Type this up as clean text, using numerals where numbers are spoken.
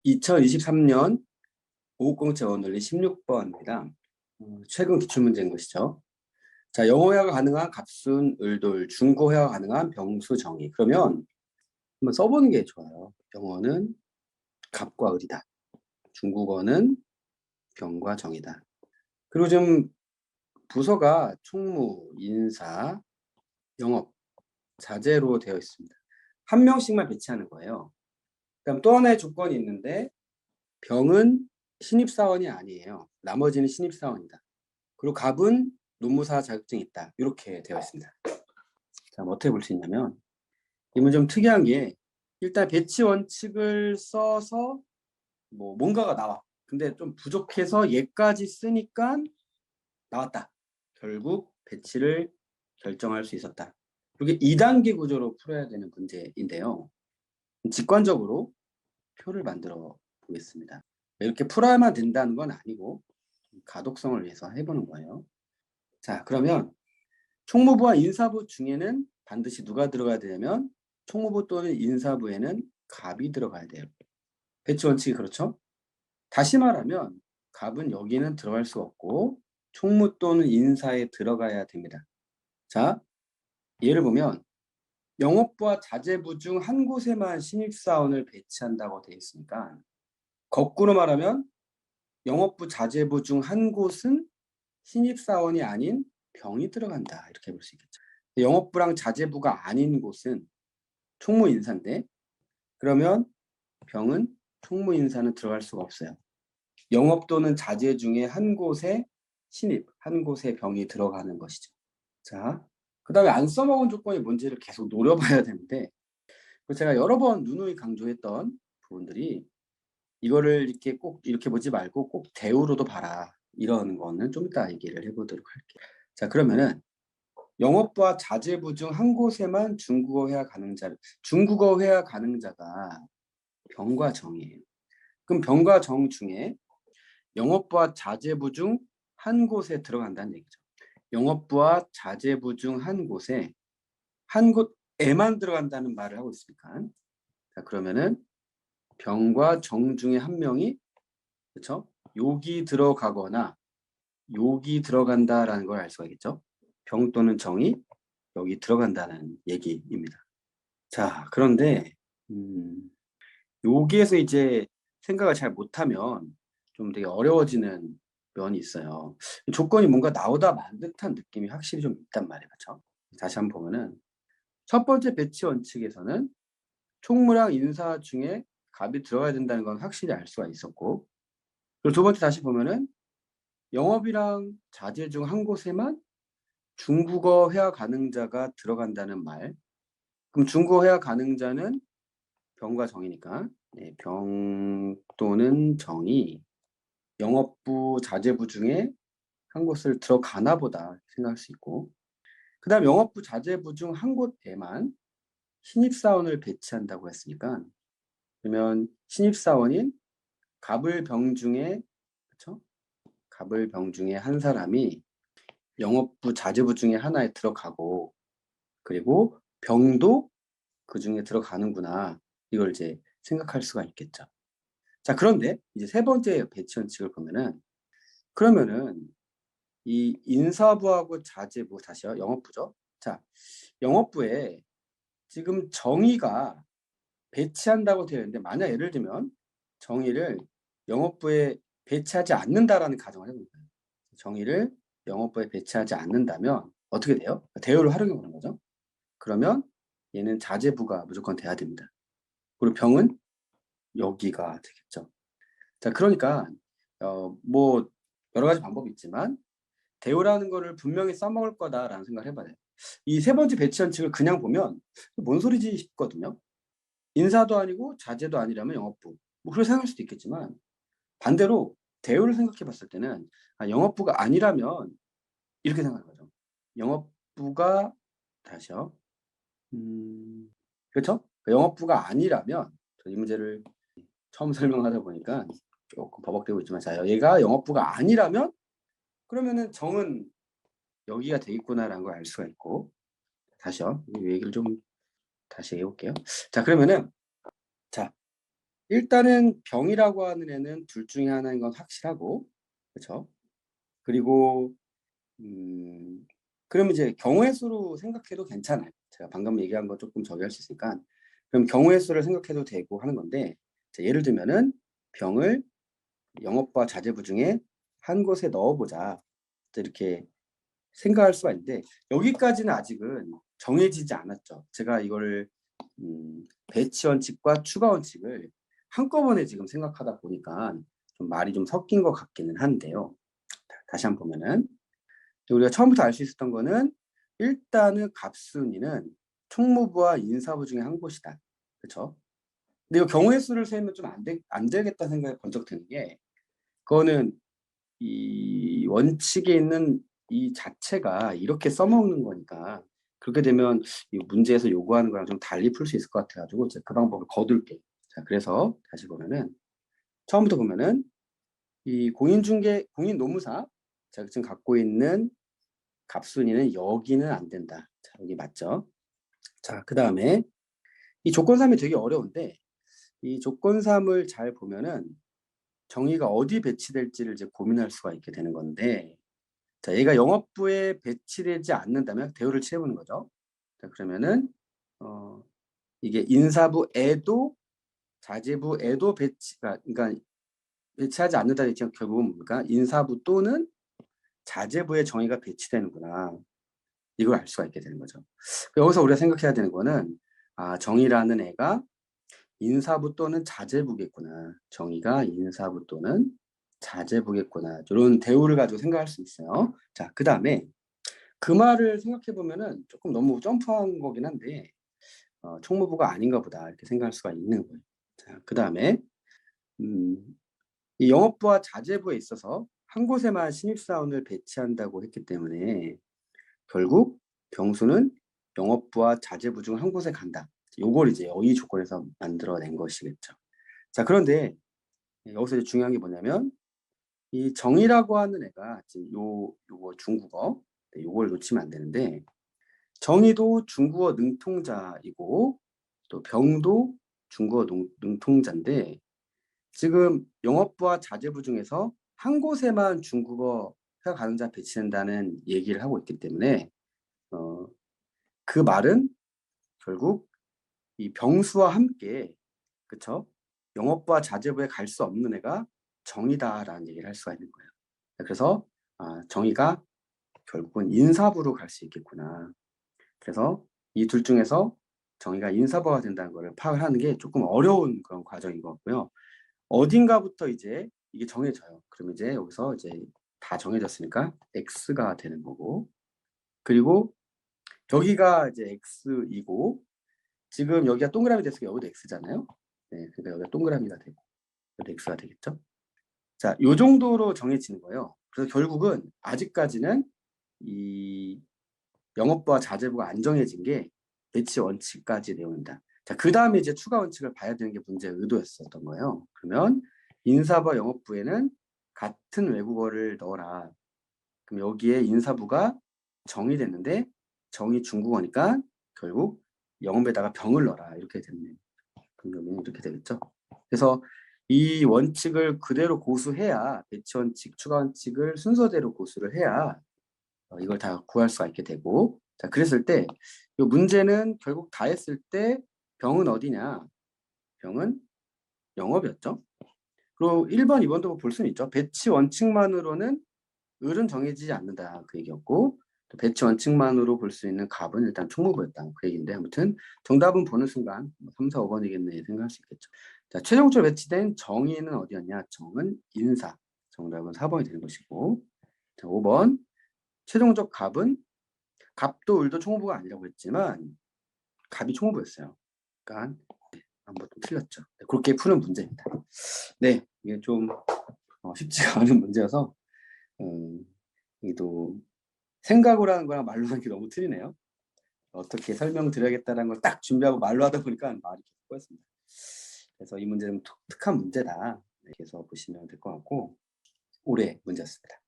2023년 오후공채 원논리 16번입니다. 최근 기출문제인 것이죠. 자, 영어회화가 가능한 갑순, 을돌, 중국어회화가 가능한 병수, 정의. 그러면 한번 써보는 게 좋아요. 영어는 갑과 을이다. 중국어는 병과 정이다. 그리고 지금 부서가 총무, 인사, 영업, 자재로 되어 있습니다. 한 명씩만 배치하는 거예요. 그다음 또 하나의 조건이 있는데 병은 신입사원이 아니에요. 나머지는 신입사원이다. 그리고 갑은 노무사 자격증이 있다. 이렇게 되어 있습니다. 자, 어떻게 볼 수 있냐면 이 문제 좀 특이한 게 일단 배치 원칙을 써서 뭔가가 나와. 근데 좀 부족해서 얘까지 쓰니까 나왔다. 결국 배치를 결정할 수 있었다. 이게 2단계 구조로 풀어야 되는 문제인데요. 직관적으로 표를 만들어 보겠습니다. 이렇게 풀어야만 된다는 건 아니고 가독성을 위해서 해보는 거예요. 자, 그러면 총무부와 인사부 중에는 반드시 누가 들어가야 되냐면 총무부 또는 인사부에는 갑이 들어가야 돼요. 배치 원칙이 그렇죠? 다시 말하면 갑은 여기는 들어갈 수 없고 총무 또는 인사에 들어가야 됩니다. 자, 예를 보면 영업부와 자재부 중 한 곳에만 신입사원을 배치한다고 되어 있으니까 거꾸로 말하면 영업부, 자재부 중 한 곳은 신입사원이 아닌 병이 들어간다. 이렇게 볼 수 있겠죠. 영업부랑 자재부가 아닌 곳은 총무인사인데 그러면 병은 총무인사는 들어갈 수가 없어요. 영업 또는 자재 중에 한 곳에 신입, 한 곳에 병이 들어가는 것이죠. 자, 그 다음에 안 써먹은 조건이 뭔지를 계속 노려봐야 되는데 제가 여러 번 누누이 강조했던 부분들이 이거를 이렇게 꼭 이렇게 보지 말고 꼭 대우로도 봐라. 이런 거는 좀 이따 얘기를 해보도록 할게요. 자, 그러면은 영업부와 자재부 중 한 곳에만 중국어 회화 가능자가 병과 정이에요. 그럼 병과 정 중에 영업부와 자재부 중 한 곳에 들어간다는 얘기죠. 영업부와 자재부 중 한 곳에 한 곳에만 들어간다는 말을 하고 있으니까 자, 그러면은 병과 정 중에 한 명이 그렇죠? 욕이 들어가거나 욕이 들어간다라는 걸 알 수가 있겠죠. 병 또는 정이 여기 들어간다는 얘기입니다. 자, 그런데 여기에서 이제 생각을 잘 못하면 좀 되게 어려워지는 면이 있어요. 조건이 뭔가 나오다 만 듯한 느낌이 확실히 좀 있단 말이에요. 그렇죠? 다시 한번 보면은 첫 번째 배치 원칙에서는 총무랑 인사 중에 갑이 들어가야 된다는 건 확실히 알 수가 있었고 그리고 두 번째 다시 보면은 영업이랑 자재 중 한 곳에만 중국어 회화 가능자가 들어간다는 말. 그럼 중국어 회화 가능자는 병과 정이니까 네, 병 또는 정이 영업부, 자재부 중에 한 곳을 들어가나 보다 생각할 수 있고 그 다음 영업부, 자재부 중 한 곳에만 신입사원을 배치한다고 했으니까 그러면 신입사원인 갑을 병 중에 그렇죠? 갑을 병 중에 한 사람이 영업부, 자재부 중에 하나에 들어가고 그리고 병도 그 중에 들어가는구나. 이걸 이제 생각할 수가 있겠죠. 자, 그런데 이제 세 번째 배치 원칙을 보면은 그러면은 이 인사부하고 자재부 다시요. 영업부죠. 자, 영업부에 지금 정의가 배치한다고 되어 있는데 만약 예를 들면 정의를 영업부에 배치하지 않는다라는 가정을 해봅니다. 정의를 영업부에 배치하지 않는다면 어떻게 돼요? 대우를 활용해 보는 거죠. 그러면 얘는 자재부가 무조건 돼야 됩니다. 그리고 병은 여기가 되겠죠. 자, 그러니까 여러 가지 방법이 있지만 대우라는 거를 분명히 써먹을 거다라는 생각을 해봐야 돼요. 이 세 번째 배치 원칙을 그냥 보면 뭔 소리지 싶거든요. 인사도 아니고 자재도 아니라면 영업부. 그렇게 생각할 수도 있겠지만 반대로 대우를 생각해 봤을 때는 영업부가 아니라면 이렇게 생각하는 거죠. 영업부가 다시요. 그렇죠? 영업부가 아니라면 이 문제를 처음 설명하다 보니까 조금 버벅대고 있지만 자, 얘가 영업부가 아니라면 그러면은 정은 여기가 되겠구나라는 걸 알 수가 있고 다시요. 이 얘기를 좀 다시 해볼게요. 자, 그러면은 자 일단은 병이라고 하는 애는 둘 중에 하나인 건 확실하고, 그렇죠? 그리고 그러면 이제 경우의 수로 생각해도 괜찮아요. 제가 방금 얘기한 거 조금 저기 할 수 있으니까. 그럼 경우의 수를 생각해도 되고 하는 건데, 자, 예를 들면은 병을 영업과 자재부 중에 한 곳에 넣어보자. 이렇게 생각할 수가 있는데, 여기까지는 아직은 정해지지 않았죠. 제가 이거를 배치 원칙과 추가 원칙을 한꺼번에 지금 생각하다 보니까 좀 말이 좀 섞인 것 같기는 한데요. 다시 한번 보면은 우리가 처음부터 알 수 있었던 거는 일단은 갑순이는 총무부와 인사부 중에 한 곳이다. 그렇죠? 근데 이 경우의 수를 세면 좀 안 되겠다 생각이 번쩍 드는 게, 그거는 이 원칙에 있는 이 자체가 이렇게 써먹는 거니까, 그렇게 되면 이 문제에서 요구하는 거랑 좀 달리 풀 수 있을 것 같아가지고 제가 그 방법을 거둘게요. 자, 그래서 다시 보면은 처음부터 보면은 이 공인노무사 자격증 갖고 있는 갑순이는 여기는 안 된다. 자, 여기 맞죠? 자, 그 다음에 이 조건삼이 되게 어려운데, 이 조건삼을 잘 보면은 정의가 어디 배치될지를 이제 고민할 수가 있게 되는 건데, 자, 얘가 영업부에 배치되지 않는다면 대우를 취해보는 거죠. 자, 그러면은 이게 인사부에도 자재부에도 그러니까 배치하지 않는다는 얘기가 결국은 뭡니까? 인사부 또는 자재부의 정의가 배치되는구나. 이걸 알 수가 있게 되는 거죠. 여기서 우리가 생각해야 되는 거는, 아, 정의라는 애가 인사부 또는 자재부겠구나. 정의가 인사부 또는 자재부겠구나. 이런 대우를 가지고 생각할 수 있어요. 자, 그 다음에 그 말을 생각해 보면은 조금 너무 점프한 거긴 한데, 총무부가 아닌가 보다 이렇게 생각할 수가 있는 거예요. 자, 그 다음에 이 영업부와 자재부에 있어서 한 곳에만 신입사원을 배치한다고 했기 때문에 결국 병수는 영업부와 자재부 중 한 곳에 간다. 요걸 이제 여의 조건에서 만들어낸 것이겠죠. 자, 그런데 여기서 이제 중요한 게 뭐냐면, 이 정의라고 하는 애가 지금 요거 중국어, 요걸 놓치면 안 되는데, 정의도 중국어 능통자이고 또 병도 중국어 능통자인데, 지금 영업부와 자재부 중에서 한 곳에만 중국어 회화 가능자 배치된다는 얘기를 하고 있기 때문에 그 말은 결국 이 병수와 함께, 그쵸? 영업부와 자재부에 갈 수 없는 애가 정의다라는 얘기를 할 수가 있는 거예요. 그래서 정의가 결국은 인사부로 갈 수 있겠구나. 그래서 이 둘 중에서 정의가 인사부가 된다는 것을 파악을 하는 게 조금 어려운 그런 과정인 것 같고요. 어딘가부터 이제 이게 정해져요. 그럼 이제 여기서 이제 다 정해졌으니까 X가 되는 거고, 그리고 여기가 이제 X이고, 지금 여기가 동그라미 됐으니까 여기도 X잖아요. 네, 그러니까 여기가 동그라미가 되고 여기도 X가 되겠죠. 자, 요 정도로 정해지는 거예요. 그래서 결국은 아직까지는 이 영업부와 자재부가 안 정해진 게 배치 원칙까지 내용입니다. 자, 그 다음에 이제 추가 원칙을 봐야 되는 게 문제의 의도였었던 거예요. 그러면 인사부와 영업부에는 같은 외국어를 넣어라. 그럼 여기에 인사부가 정의됐는데 정의 중국어니까 결국 영업에다가 병을 넣어라. 이렇게 됐네요. 그러면 이렇게 되겠죠. 그래서 이 원칙을 그대로 고수해야, 배치 원칙, 추가 원칙을 순서대로 고수를 해야 이걸 다 구할 수가 있게 되고, 자, 그랬을 때 이 문제는 결국 다 했을 때 병은 어디냐? 병은 영업이었죠. 그리고 1번, 2번도 볼 수는 있죠. 배치 원칙만으로는 을은 정해지지 않는다 그 얘기였고, 또 배치 원칙만으로 볼 수 있는 갑은 일단 총무부였다 그 얘기인데, 아무튼 정답은 보는 순간 3, 4, 5번이겠네 생각할 수 있겠죠. 자, 최종적으로 배치된 정의는 어디였냐? 정은 인사. 정답은 4번이 되는 것이고, 자, 5번 최종적 갑은 갑도 을도 총무부가 아니라고 했지만 갑이 총무부였어요. 그러니까 한번 좀 틀렸죠. 네, 그렇게 푸는 문제입니다. 네, 이게 좀 쉽지가 않은 문제여서 이도 생각으로 하는 거랑 말로 하는 게 너무 틀리네요. 어떻게 설명드려야겠다는 걸 딱 준비하고 말로 하다 보니까 말이 계속 꼬였습니다. 그래서 이 문제는 독특한 문제다. 이렇게 해서 보시면 될 것 같고, 올해 문제였습니다.